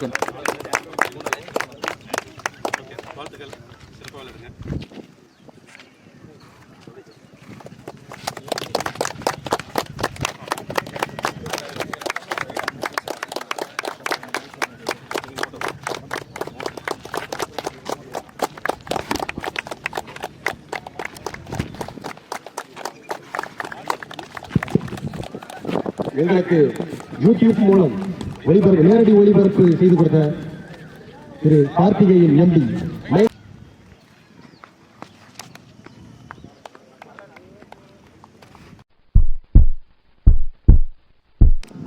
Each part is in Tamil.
செகண்ட். எங்களுக்கு யூடியூப் மூலம் நேரடி ஒளிபரப்பு செய்து கொடுத்த திரு Karthikeyan MP,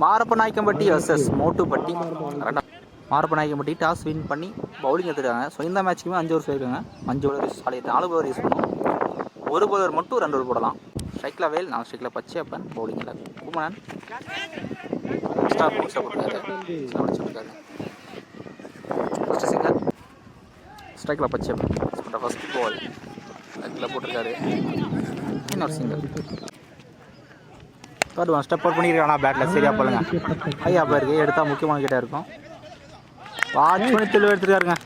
Marappanaickenpatti versus Mottupatti. Marappanaickenpatti toss win பண்ணி பவுலிங் எடுத்துருக்காங்க. ஸோ இந்த மேட்ச்சுக்குமே 5 ஓவர் போயிருக்காங்க. 5 ஓவர் சாலி 4 ஓவர் யூஸ் பண்ணுவோம். ஒரு பவுலர் மட்டும் 2 ஓவர் போடலாம். ஸ்ட்ரைக்கில் வேல், நான் ஸ்ட்ரைக்கில் பச்சையப்பன், பவுலிங்கில் குமரன் ஸ்டார் போட்ஸாக போட்டுருக்காரு. ஃபஸ்ட்டு சிங்கர் ஸ்ட்ரைக்கில் பச்சையப்பன் ஃபஸ்ட் பால் ஸ்ட்ரைக்கில் போட்டிருக்காரு. இன்னொரு singer third one step out பண்ணியிருக்காங்க. பேட்டில் சரியா போலுங்க. ஐயா பாருக்கு எடுத்தால் முக்கியமான கிட்டே இருக்கும். வாட்ச் பண்ணி தெளிவாக எடுத்துருக்காருங்க.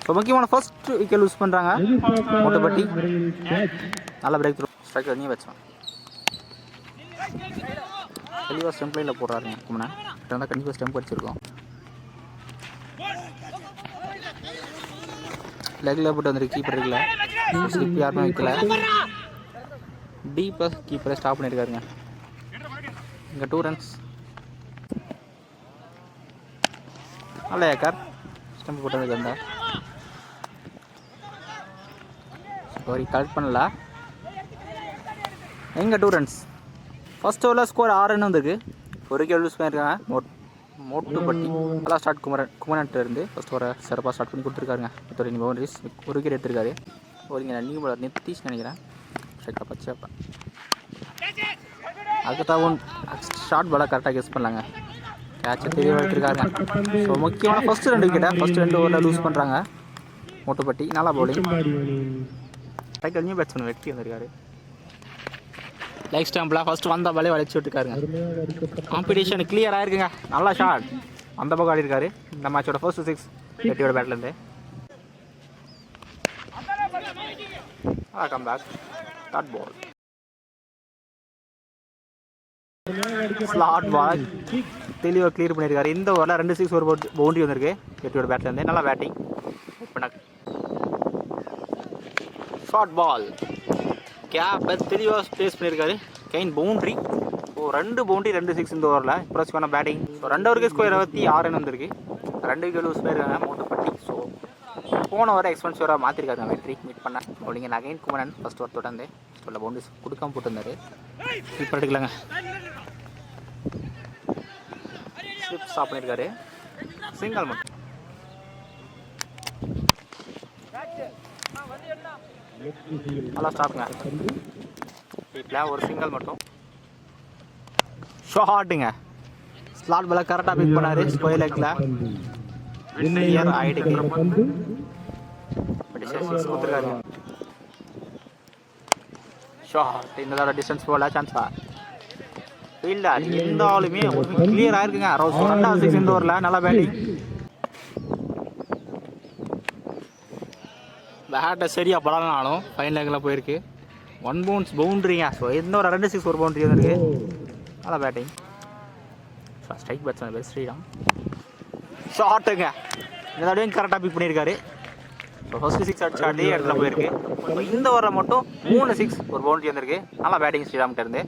ஸோ முக்கியமான ஃபர்ஸ்ட் விக்கெட் லூஸ் பண்ணுறாங்க மோட்டுப்பட்டி. நல்ல பிரேக் த்ரூ. ஸ்ட்ரைக்கர் நீ வச்சோம் தெளிவாக ஸ்டெம்ப் லைனில் போடுறாருங்க. குமரன் இருந்தால் கண்டிப்பாக ஸ்டெம்ப் அடிச்சிருக்கோம். லெக்கில் போட்டு வந்துருக்கு. கீப்பர் இருக்குல்ல, ஸ்லிப் யாருமே வைக்கல. டீப்பாக கீப்பரை ஸ்டாப் பண்ணியிருக்காருங்க. இங்கே 2 ரன்ஸ். நல்ல ஏக்கர் ஸ்டெம்ப் போட்டு வந்து இருந்தா சாரி கலெக்ட் பண்ணல. எங்கே 2 ரன்ஸ். ஃபர்ஸ்ட் ஓவரில் ஸ்கோர் 6 ரன் வந்துருக்கு. ஒரு விக்கெட் லூஸ் பண்ணியிருக்காங்க மோட்டுப்பட்டி. நல்லா ஸ்டார்ட் குமரன்ட்டு இருந்து ஃபர்ஸ்ட் ஓவரை சிறப்பாக ஸ்டார்ட் பண்ணி கொடுத்துருக்காருங்க. 30 பவுண்டரிஸ், ஒரு விக்கெட் எடுத்திருக்காரு. ஒரு ரன்னிங் பாலர் நித்திஷ் நினைக்கிறேன். ஸ்ட்ரைக்காக பச்சையப்பன். அதுக்கு ஷார்ட் பாலாக கரெக்டாக கெஸ் பண்ணலாங்க. கேட்சை தெளிவாக எடுத்துருக்காங்க. ஸோ முக்கியமான ஃபஸ்ட்டு 2 விக்கெட்டை ஃபஸ்ட் 2 ஓவரில் லூஸ் பண்ணுறாங்க மோட்டுப்பட்டி. நல்லா பவுலிங். ஸ்ட்ரைக்கர் நியூ பேட்ஸ்மேன் வெற்றி வந்திருக்காரு. லைக் ஸ்டாம்பில் ஃபஸ்ட்டு வந்த பாலே வளைச்சி விட்டுருக்காருங்க. Competition clear ஆகிருக்குங்க. நல்லா ஷாட் அந்த பக்கம் ஆடிருக்காரு. இந்த மேட்சோட ஃபர்ஸ்ட் 6 வெற்றியோட பேட்லேருந்து. Come back dot ball slot ball தெளிவாக கிளியர் பண்ணியிருக்காரு. இந்த ஓவரில் 2 6 ஒரு பவுண்டரி வந்திருக்கு வெற்றியோட பேட்லேருந்து. நல்லா பேட்டிங். ஷார்ட் பால் கேப்பை தெளிவாக ப்ளேஸ் பண்ணியிருக்காரு. Gain boundary. ஸோ 2 பவுண்ட்ரி 2 6 இந்த ஓவரில் இம்ப்ரெசிவான பேட்டிங். ஸோ 2 ஓவருக்கு ஸ்கோர் 26 ரன் வந்திருக்கு. 2 விக்கெட் லூஸ் பண்ணியிருக்காங்க மோட்டுப்பட்டி. ஸோ போன ஓவரை எக்ஸ்பென்சிவராக மாற்றிருக்காங்க வெற்றி மீட் பண்ண பவுலிங்க. அகைன் குமரன் ஃபஸ்ட் ஓவர் தொடர்ந்து சொல்ல பவுண்டரிஸ் கொடுக்காம போட்டுருந்தாரு. ஸ்லிப் எடுக்கலாங்க. ஸ்லிப் ஸ்டாப் பண்ணியிருக்காரு. சிங்கிள் மட்டும். நல்லா ஸ்டாப்புங்க. வீட்டில் ஒரு சிங்கிள் மட்டும். ஷார்ட்டுங்க. ஸ்லாட் பாலை கரெக்டாக பிக் பண்ணாரு. ஸ்கொயர் லெக்கில் ஆயிடுக்கு கொடுத்துருக்காரு. ஷார்ட். இந்த தடவை டிஸ்டன்ஸ் போகல. சான்ஸா இல்லை இருந்தாலுமே கிளியர் ஆயிருக்குங்க. 2வது 6 இந்த ஓவரில் நல்லா பேட்டிங். பேட்டை சரியாக படலனாலும் ஃபைன் லெக்கில் போயிருக்கு. 1 பவுன்ஸ் பவுண்ட்ரிங்க. ஸோ இந்த ஒரு 2 6 ஒரு பவுண்ட்ரி வந்துருக்கு. நல்லா பேட்டிங். ஸ்ட்ரைக் பேட்ஸ்மேன் பேர் ஸ்ரீராம். ஷார்ட்டுங்க. இந்த தடவையும் கரெக்டாக பிக் பண்ணியிருக்காரு. ஸோ ஃபஸ்ட்டு 6 அடிச்சு அதே இடத்துல போயிருக்கு. ஸோ இந்த ஓவரில் மட்டும் 3 6 ஒரு பவுண்ட்ரி வந்திருக்கு. நல்லா பேட்டிங் ஸ்ரீராம்கிட்ட இருந்து.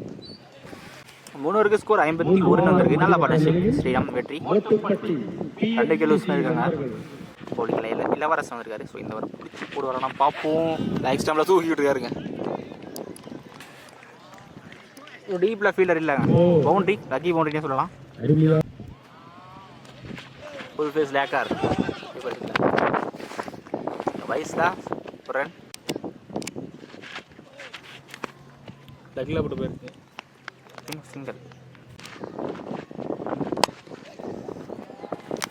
3 ஓவருக்கு ஸ்கோர் 51 வந்திருக்கு. நல்லா பார்ட்னர்ஷிப். ஸ்ரீராம் வெற்றி. 2 விக்கெட் லூஸ் பண்ணியிருக்காங்க. பவுலிங்கில் இளவரசன் இருக்காரு. ஸோ இந்த வாரம் பிடிச்சி போடுவாரா பார்ப்போம். லைக் ஸ்டாம்பில் தூக்கிட்டு இருக்காருங்க. டீப்பில் ஃபீல்டர் இல்லைங்க. பவுண்ட்ரி லக்கி பவுண்ட்ரினே சொல்லலாம். ஃபுல் ஃபேஸ் லேக்கர் வயசுல ஒரு ரன் லக்கில் போட்டு போயிருக்கு. சிங்கிள்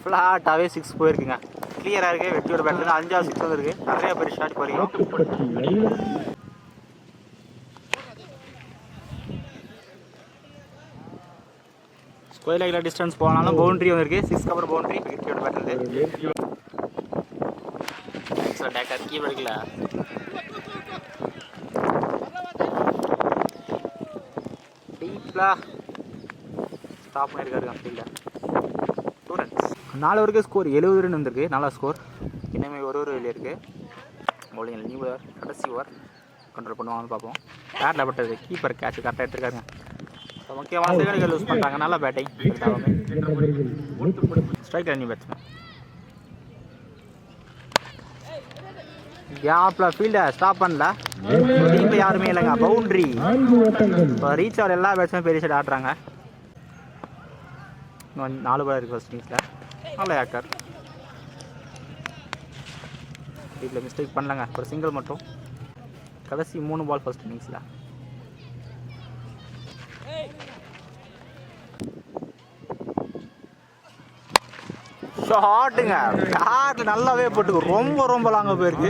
ஃப்ளாட்டாகவே 6 போயிருக்குங்க. கிளியராக இருக்குது. வெற்றியோட பேட்டில் 5 6 வந்துருக்கு. நிறைய பேர் ஷாட் போகிறீங்க. கோயிலில் டிஸ்டன்ஸ் போனாலும் பவுண்ட்ரி வந்துருக்கு. 6 கவர் பவுண்ட்ரி விக்கெட்டோட பேட்டர். டேக்கர் கீ எடுக்கல. டீப்லா ஸ்டாப் பண்ணியிருக்காரு ஃபீல்டில். 2 ரன்ஸ். 4 ஓவருக்கு ஸ்கோர் 70 ரன் வந்திருக்கு. நல்லா ஸ்கோர். இன்னுமே ஒரு வெளியே இருக்குது. பவுலிங் நியூ ஓவர் கடைசி ஓவர் கண்ட்ரோல் பண்ணுவாங்கன்னு பார்ப்போம். பேட்டில் பட்டது கீப்பர் கேட்ச் கரெக்டாக எடுத்துருக்காங்க. முக்கியமான செகண்டுகள் யூஸ் பண்ணுறாங்க. நல்லா பேட்டிங். ஸ்ட்ரைக் ரன்னிங் பேட்ஸ்மேன் கேப்பில் ஃபீல்டை ஸ்டாப் பண்ணல. டீமில் யாருமே இல்லைங்க. பவுண்ட்ரி. இப்போ ரீச் ஆகிற எல்லா பேட்ஸ்மே பெரிய சைடு ஆடுறாங்க. இன்னும் 4 பால் இருக்குது ஃபர்ஸ்ட் இன்னிங்ஸில். நல்ல ஏக்கர். வீட்டில் மிஸ்டேக் பண்ணலங்க. ஒரு சிங்கிள் மட்டும். கடைசி 3 பால் ஃபர்ஸ்ட் இன்னிங்ஸில். ஷாட்டுங்க. ஷாட்டில் நல்லாவே போட்டுக்கு. ரொம்ப லாங்காக போயிருக்கு.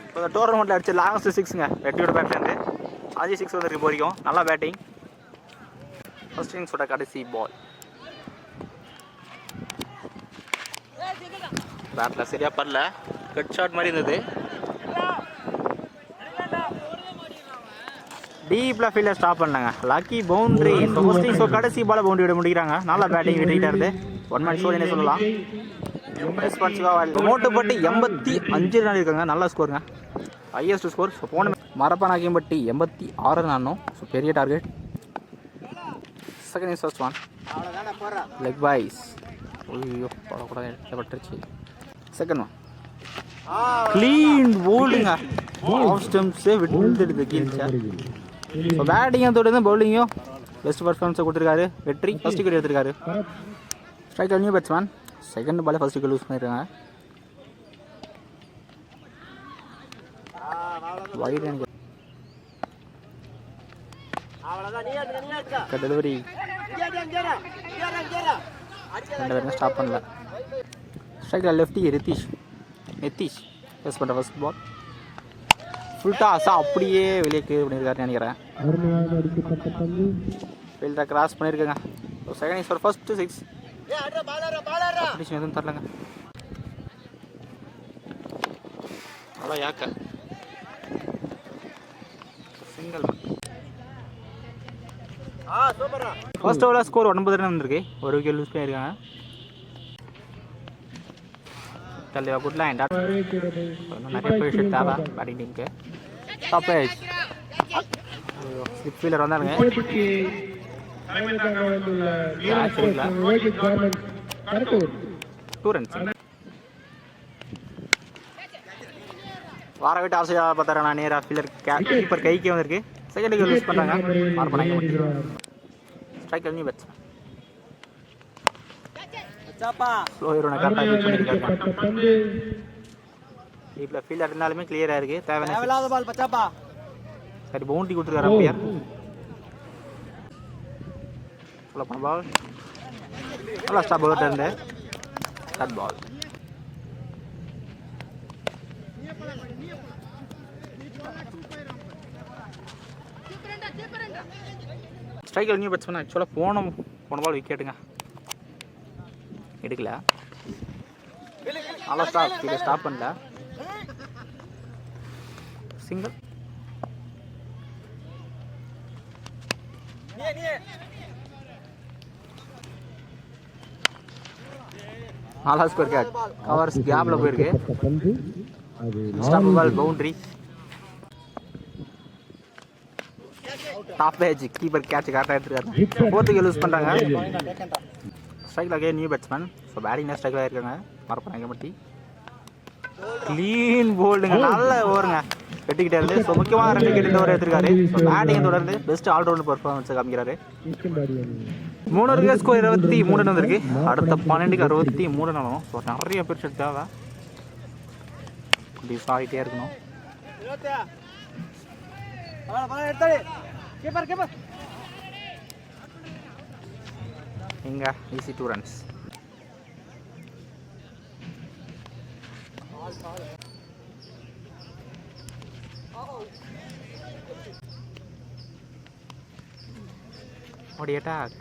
இப்போ இந்த டோர்னமெண்ட்டில் அடிச்சு லாங்கஸ்ட் 6ங்க வெற்றியோட பேட்லேருந்து 5 6 வந்துருக்கு போரிக்கும். நல்லா பேட்டிங். ஃபர்ஸ்ட் இன்னிங்ஸோட கடைசி பால். பேட்டில் சரியாக படல. கட் ஷாட் மாதிரி இருந்தது. டீப்பில் ஃபீல்டை ஸ்டாப் பண்ணாங்க. Lucky boundary. ஸோ கடைசி பால் பவுண்ட்ரி விட முடிக்கிறாங்க. நல்லா பேட்டிங் விட்டுக்கிட்டே இருந்து 1 மேன் ஷோ என்ன சொல்லலாம். ரெஸ்பான்சிவாக மோட்டுப்பட்டி 85 ரன் இருக்காங்க. நல்ல ஸ்கோருங்க. Highest score. ஸோ போன மரப்பனாக்கியம்பட்டி 86 ரன். ஸோ பெரிய target. Second is first one leg byes. ஐயோ படக்கூடாது பட்டுருச்சு. செகண்ட் ஒன் க்ளீன் போல்டுங்க. ஆஃப் ஸ்டம்ப்ஸே விட்டுடுது கீழ்ச்சா. ஸோ பேட்டிங்கும் தொடர்ந்து பவுலிங்கும் பெஸ்ட் பர்ஃபார்மன்ஸை கொடுத்துருக்காரு. வெற்றி ஃபர்ஸ்ட் விக்கெட் எடுத்திருக்காரு. Strike new batsman. செகண்ட் பாலே ஃபர்ஸ்ட் விக்கெட் லூஸ் பண்ணியிருக்காங்க. Wide delivery. 2 பேருமே ஸ்டாப் பண்ணல. ஸ்ட்ரைக்கில் லெஃப்டி நிதிஷ் பேஸ் பண்ணுற ஃபர்ஸ்ட் பால். ஃபுல் டாஸா அப்படியே வெளியே கிளியர் பண்ணியிருக்காருன்னு நினைக்கிறேன். ஃபீல்டரை கிராஸ் பண்ணியிருக்கேங்க. ஸோ செகண்ட் இன்னிங்ஸ் ஒரு ஃபர்ஸ்ட் 6. எதுவும் தரலங்க. அதான் யாக்க சிங்கிள். ஃபர்ஸ்ட் ஓவரில் ஸ்கோர் 9 ரன் வந்திருக்கு. ஒரு விக்கெட் லூஸ் பண்ணியிருக்காங்க. தள்ளிவா குட் லைன். நிறைய பொசிஷன் தேவை பேட்டிங் டீமுக்கு. டாப் ஏஜ் ஸ்லிப் ஃபீல்டர் வந்தாருங்க. Two runs. வார விட்டு ஆசையாக பார்த்தாரு. நான் நேராக ஃபீல்டர் கீப்பர் கைக்கே வந்திருக்கு. செகண்ட் விக்கெட் யூஸ் பண்ணுறாங்க. மார்க் பண்ணாங்க. Strike new batsman. ஸ்லோ ஹீரோனை கரெக்டாக யூஸ் பண்ணியிருக்காரு. இப்போ ஃபீல்டர் இருந்தாலுமே கிளியராக இருக்குது. தேவையான பால் பச்சாப்பா. சரி பவுண்ட்ரி கொடுத்துருக்காரு பிளேயர். பால் நல்லா ஸ்டாப் பவுலர் இருந்து cut ball. Striker new batsman. ஆக்சுவலாக போன பால் விக்கெட்டுங்க எடுக்கல. நல்லா ஸ்டாப் பண்ணல. சிங்கிள். நல்லா ஸ்கோர் கேட். கவர்ஸ் கேப்ல போயிருக்கு. Stop ball boundary. Top edge keeper catch கரெக்டாக எடுத்துருக்காரு. 4th விக்கெட் லூஸ் பண்ணுறாங்க. ஸ்ட்ரைக்கில் அகே நியூ பேட்ஸ்மேன். ஸோ பேட்டிங் ஸ்ட்ரைக்கில் இருக்காங்க. மரப்பனாக்கியம்பட்டி. க்ளீன் போல்டுங்க. நல்ல ஓவருங்க வெட்டிக்கிட்டே இருந்து. ஸோ முக்கியமான 2 விக்கெட் இந்த ஓவர் எடுத்திருக்காரு. ஸோ பேட்டிங் தொடர்ந்து பெஸ்ட் ஆல்ரவுண்ட் பர்ஃபார்மன்ஸை காமிக்கிறாரு. 3 விக்கெட் ஸ்கோர் 23 ரன் வந்திருக்கு. அடுத்த 12க்கு 63 ரன். ஸோ நிறைய பேர் தேவை. இப்படி ஆகிட்டே இருக்கணும். இங்கே ஈஸி 2 ரன்ஸ். What attack?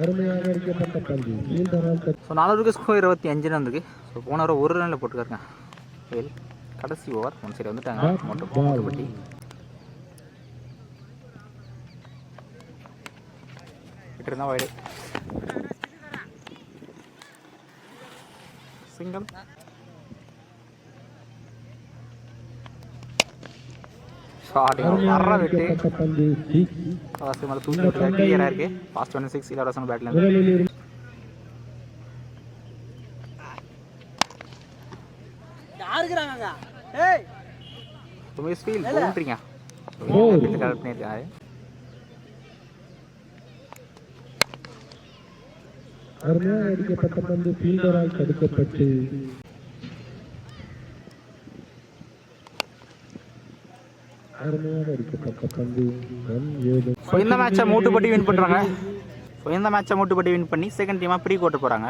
அருமையாக அடிக்கப்பட்ட பந்து ஃபீல்டரால் ஸோ 4 ஸ்கோர் 25 வந்திருக்கு. ஸோ போன ஓவர் ஒரு ரனில் போட்டுருக்காருங்க வேல். கடைசி ஓவர் ஒன் சைடு வந்துட்டாங்க மொட்டைப்பட்டி. விட்டு இருந்தால் வைடு சிங்கிள். வர்ற விட்டு மேலே தூக்கி கிளியராக இருக்கு. ஃபாஸ்ட் 26 இலவசம் பேட்ல பவுண்டரிங்க கலெக்ட் பண்ணியிருக்காரு. அருமையாக அடிக்கப்பட்ட பந்து ஃபீல்டரால் தடுக்கப்பட்டு அருமையாக அடிக்கப்பட்ட பந்து இந்த மேட்சை மூட்டுப்பட்டி வின் பண்ணுறாங்க. இந்த மேட்சை மூட்டுப்பட்டி வின் பண்ணி செகண்ட் டீமாக ப்ரீ கோர்ட்டு போகிறாங்க.